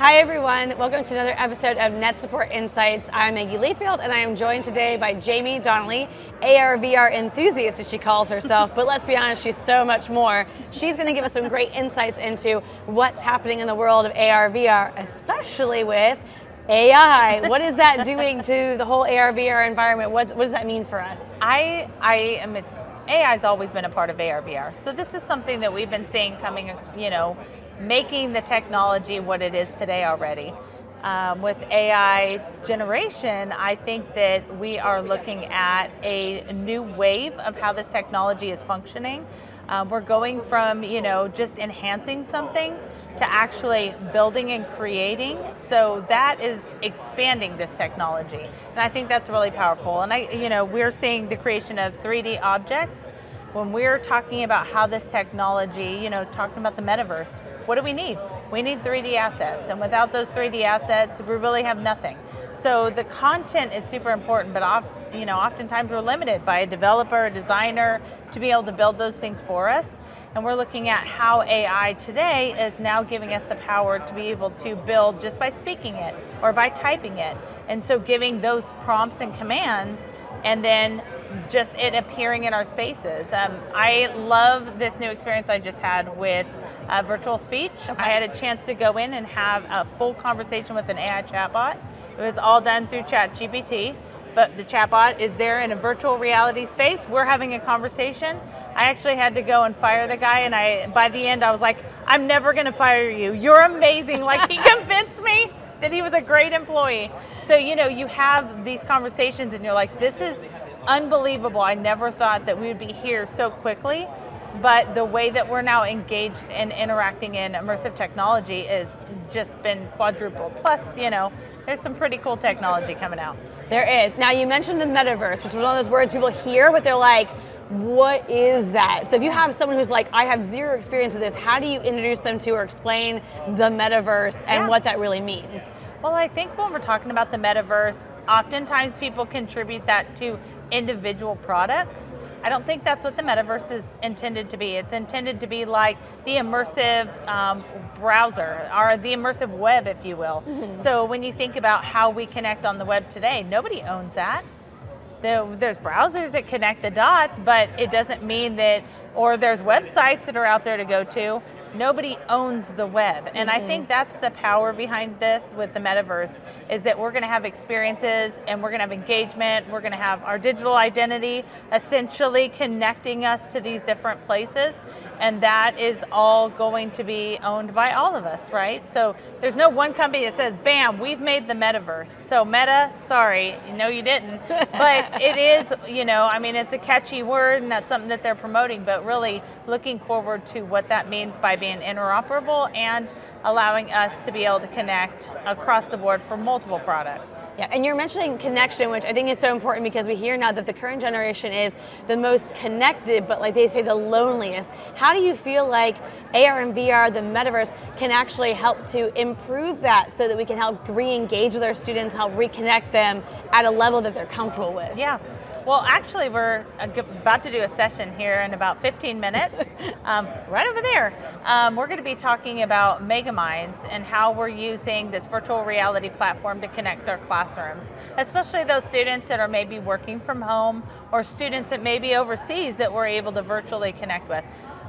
Hi everyone, welcome to another episode of NetSupport Insights. I'm Maggie Layfield and I am joined today by Jaime Donally, AR/VR enthusiast as she calls herself, but let's be honest, she's so much more. She's going to give us some great insights into what's happening in the world of AR/VR, especially with AI. What is that doing to the whole AR/VR environment? What does that mean for us? AI's always been a part of AR/VR. So this is something that we've been seeing coming, making the technology what it is today already. With AI generation, I think that we are looking at a new wave of how this technology is functioning. We're going from, just enhancing something to actually building and creating. So that is expanding this technology. And I think that's really powerful. And we're seeing the creation of 3D objects. When we're talking about how this technology, talking about the metaverse, what do we need? We need 3D assets. And without those 3D assets, we really have nothing. So the content is super important, but oftentimes we're limited by a developer, a designer to be able to build those things for us. And we're looking at how AI today is now giving us the power to be able to build just by speaking it or by typing it. And so giving those prompts and commands and then just it appearing in our spaces. I love this new experience I just had with virtual speech. Okay. I had a chance to go in and have a full conversation with an AI chatbot. It was all done through ChatGPT, but the chatbot is there in a virtual reality space. We're having a conversation. I actually had to go and fire the guy, and by the end I was like, I'm never gonna fire you. You're amazing. Like, he convinced me that he was a great employee. So, you have these conversations and you're like, this is unbelievable. I never thought that we would be here so quickly, but the way that we're now engaged and interacting in immersive technology is just been quadrupled. Plus, there's some pretty cool technology coming out. There is. Now you mentioned the metaverse, which is one of those words people hear, but they're like, what is that? So if you have someone who's like, I have zero experience with this, how do you introduce them to or explain the metaverse and what that really means? Well, I think when we're talking about the metaverse, oftentimes people contribute that to individual products. I don't think that's what the metaverse is intended to be. It's intended to be like the immersive browser or the immersive web, if you will. Mm-hmm. So when you think about how we connect on the web today, nobody owns that. There's browsers that connect the dots, but it doesn't mean that, or there's websites that are out there to go to. Nobody owns the web. And I think that's the power behind this with the metaverse, is that we're gonna have experiences and we're gonna have engagement, we're gonna have our digital identity essentially connecting us to these different places. And that is all going to be owned by all of us, right? So there's no one company that says, bam, we've made the metaverse. So Meta, sorry, no you didn't. But it is, it's a catchy word and that's something that they're promoting, but really looking forward to what that means by being interoperable and allowing us to be able to connect across the board for multiple products. Yeah, and you're mentioning connection, which I think is so important because we hear now that the current generation is the most connected, but like they say, the loneliest. How do you feel like AR and VR, the metaverse, can actually help to improve that so that we can help re-engage with our students, help reconnect them at a level that they're comfortable with? Yeah. Well, actually, we're about to do a session here in about 15 minutes, right over there. We're going to be talking about Megaminds and how we're using this virtual reality platform to connect our classrooms, especially those students that are maybe working from home or students that may be overseas that we're able to virtually connect with.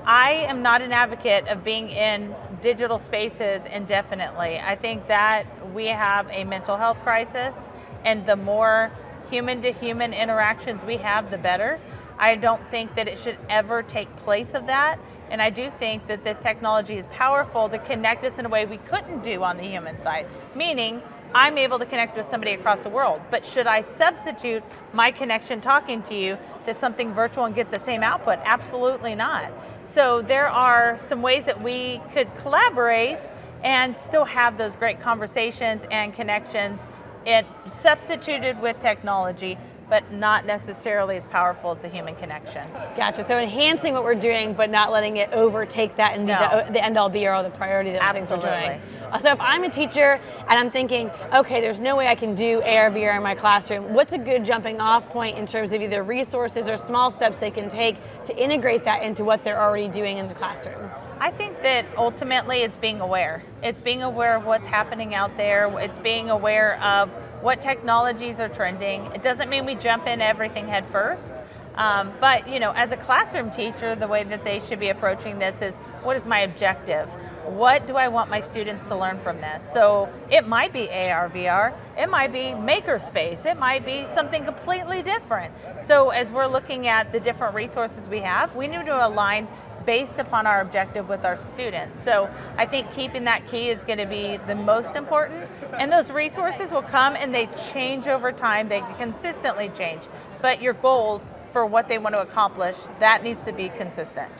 I am not an advocate of being in digital spaces indefinitely. I think that we have a mental health crisis, and the more human-to-human interactions we have, the better. I don't think that it should ever take place of that, and I do think that this technology is powerful to connect us in a way we couldn't do on the human side, meaning I'm able to connect with somebody across the world, but should I substitute my connection talking to you to something virtual and get the same output? Absolutely not. So there are some ways that we could collaborate and still have those great conversations and connections, it substituted with technology, but not necessarily as powerful as a human connection. Gotcha. So enhancing what we're doing, but not letting it overtake that and be the end-all be-all, the priority that things we're doing. So if I'm a teacher and I'm thinking, okay, there's no way I can do AR, VR in my classroom, what's a good jumping off point in terms of either resources or small steps they can take to integrate that into what they're already doing in the classroom? I think that ultimately it's being aware. It's being aware of what's happening out there. It's being aware of what technologies are trending. It doesn't mean we jump in everything head first. But as a classroom teacher, the way that they should be approaching this is, what is my objective? What do I want my students to learn from this? So it might be AR, VR, it might be makerspace, it might be something completely different. So as we're looking at the different resources we have, we need to align based upon our objective with our students. So I think keeping that key is going to be the most important, and those resources will come and they change over time, they consistently change, but your goals for what they want to accomplish, that needs to be consistent.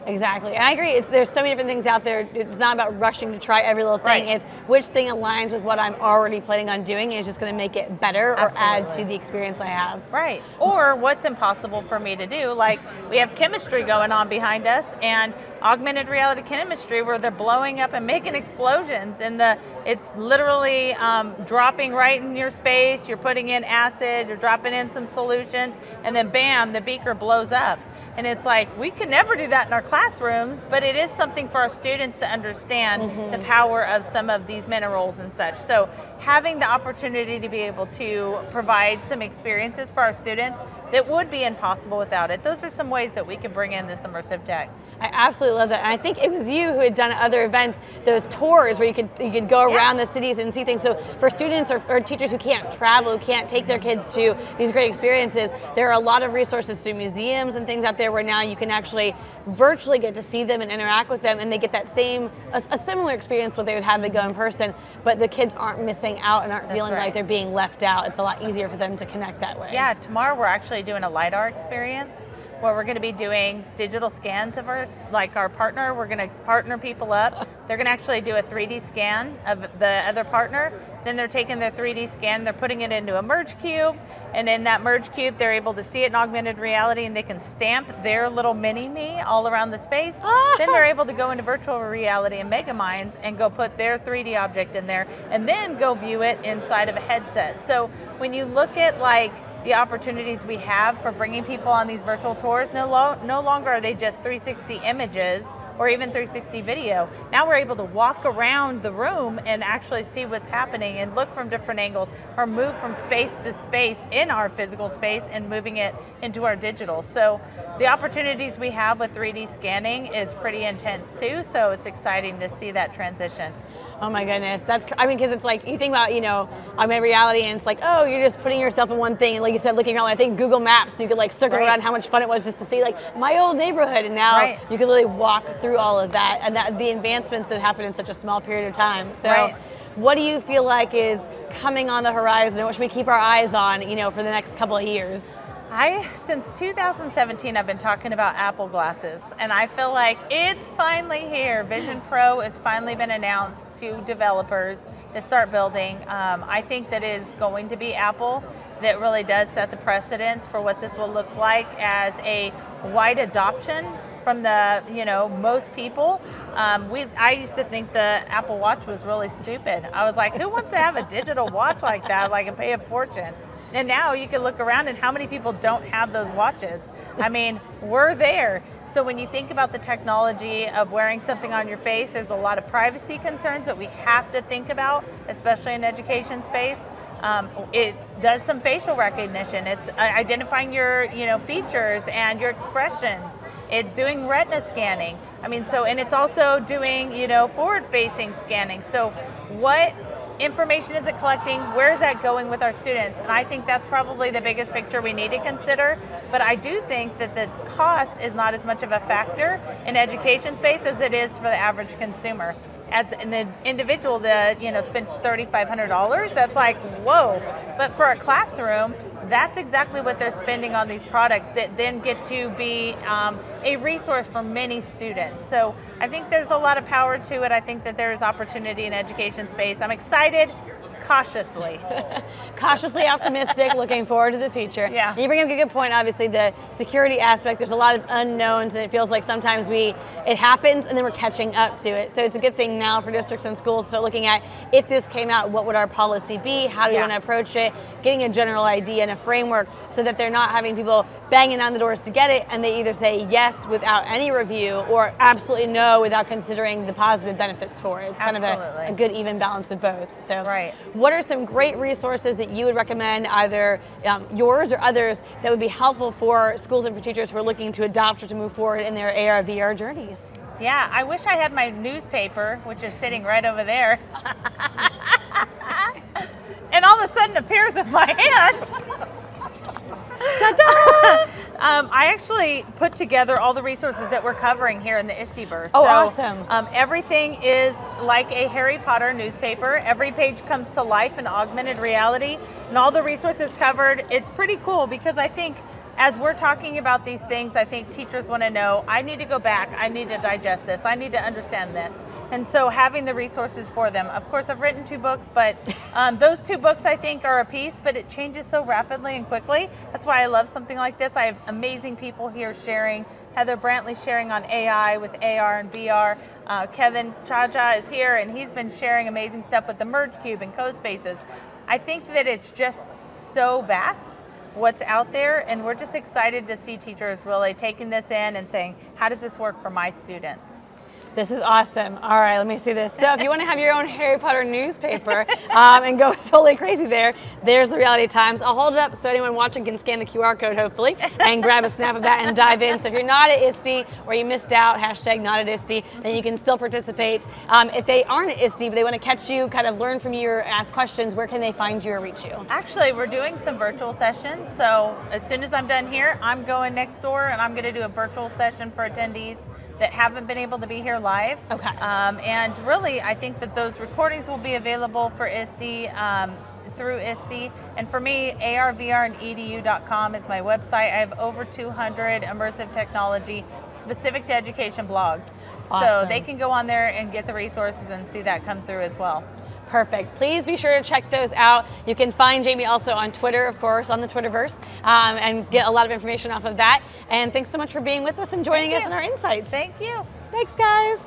Exactly, and I agree. There's so many different things out there. It's not about rushing to try every little thing. Right. It's which thing aligns with what I'm already planning on doing and is just going to make it better or add to the experience I have. Right, or what's impossible for me to do. Like, we have chemistry going on behind us, and augmented reality chemistry where they're blowing up and making explosions, and it's literally dropping right in your space. You're putting in acid, you're dropping in some solutions, and then bam, the beaker blows up. And it's like, we can never do that in our classrooms, but it is something for our students to understand the power of some of these minerals and such. So having the opportunity to be able to provide some experiences for our students that would be impossible without it. Those are some ways that we can bring in this immersive tech. I absolutely love that, and I think it was you who had done other events, those tours where you could go around the cities and see things. So for students or teachers who can't travel, who can't take their kids to these great experiences, there are a lot of resources through museums and things out there where now you can actually virtually get to see them and interact with them, and they get that a similar experience what they would have to go in person, but the kids aren't missing out and aren't feeling like they're being left out. It's a lot easier for them to connect that way. Yeah, tomorrow we're actually doing a LiDAR experience where we're going to be doing digital scans of our partner. We're going to partner people up. They're going to actually do a 3D scan of the other partner. Then they're taking their 3D scan, they're putting it into a merge cube, and in that merge cube, they're able to see it in augmented reality, and they can stamp their little mini-me all around the space. Then they're able to go into virtual reality and Megaminds and go put their 3D object in there, and then go view it inside of a headset. So when you look at the opportunities we have for bringing people on these virtual tours, no longer are they just 360 images or even 360 video. Now we're able to walk around the room and actually see what's happening and look from different angles, or move from space to space in our physical space and moving it into our digital. So the opportunities we have with 3D scanning is pretty intense too, so it's exciting to see that transition. Oh my goodness, because it's like, you think about, augmented reality, and it's like, oh, you're just putting yourself in one thing, and like you said, looking around, I think Google Maps, so you could circle around how much fun it was just to see my old neighborhood, and now you can literally walk through all of that, and the advancements that happen in such a small period of time. So what do you feel like is coming on the horizon, and what should we keep our eyes on, for the next couple of years? Since 2017, I've been talking about Apple glasses, and I feel like it's finally here. Vision Pro has finally been announced to developers to start building. I think that is going to be Apple that really does set the precedence for what this will look like as a wide adoption from the most people. I used to think the Apple Watch was really stupid. I was like, who wants to have a digital watch like that, and pay a fortune? And now you can look around, and how many people don't have those watches? I mean, we're there. So when you think about the technology of wearing something on your face, there's a lot of privacy concerns that we have to think about, especially in education space. It does some facial recognition. It's identifying your features and your expressions. It's doing retina scanning. And it's also doing forward-facing scanning. So what information is it collecting? Where is that going with our students? And I think that's probably the biggest picture we need to consider. But I do think that the cost is not as much of a factor in education space as it is for the average consumer. As an individual to spend $3,500, that's like, whoa. But for a classroom, that's exactly what they're spending on these products that then get to be a resource for many students. So I think there's a lot of power to it. I think that there is opportunity in education space. I'm excited. Cautiously. Cautiously optimistic, looking forward to the future. Yeah. You bring up a good point, obviously, the security aspect. There's a lot of unknowns, and it feels like sometimes it happens and then we're catching up to it. So it's a good thing now for districts and schools to start looking at, if this came out, what would our policy be? How do we want to approach it? Getting a general idea and a framework so that they're not having people banging on the doors to get it, and they either say yes without any review or absolutely no without considering the positive benefits for it. It's kind of a good even balance of both. So what are some great resources that you would recommend, either yours or others, that would be helpful for schools and for teachers who are looking to adopt or to move forward in their AR, VR journeys? Yeah, I wish I had my newspaper, which is sitting right over there. And all of a sudden appears in my hand. Ta-da! I actually put together all the resources that we're covering here in the ISTE-verse. Oh, awesome. Everything is like a Harry Potter newspaper. Every page comes to life in augmented reality, and all the resources covered. It's pretty cool because I think as we're talking about these things, I think teachers want to know, I need to go back, I need to digest this, I need to understand this. And so having the resources for them. Of course, I've written 2 books, but those 2 books I think are a piece, but it changes so rapidly and quickly. That's why I love something like this. I have amazing people here sharing. Heather Brantley sharing on AI with AR and VR. Kevin Chaja is here, and he's been sharing amazing stuff with the Merge Cube and CoSpaces. I think that it's just so vast what's out there, and we're just excited to see teachers really taking this in and saying, how does this work for my students? This is awesome. All right, let me see this. So if you want to have your own Harry Potter newspaper and go totally crazy there's the Reality Times. I'll hold it up so anyone watching can scan the QR code, hopefully, and grab a snap of that and dive in. So if you're not at ISTE or you missed out, hashtag not at ISTE, then you can still participate. If they aren't at ISTE, but they want to catch you, kind of learn from you or ask questions, where can they find you or reach you? Actually, we're doing some virtual sessions. So as soon as I'm done here, I'm going next door and I'm going to do a virtual session for attendees that haven't been able to be here live. Okay. And really, I think that those recordings will be available for ISTE through ISTE. And for me, arvrandedu.com is my website. I have over 200 immersive technology specific to education blogs. Awesome. So they can go on there and get the resources and see that come through as well. Perfect. Please be sure to check those out. You can find Jaime also on Twitter, of course, on the Twitterverse, and get a lot of information off of that. And thanks so much for being with us and joining us in our insights. Thank you. Thanks, guys.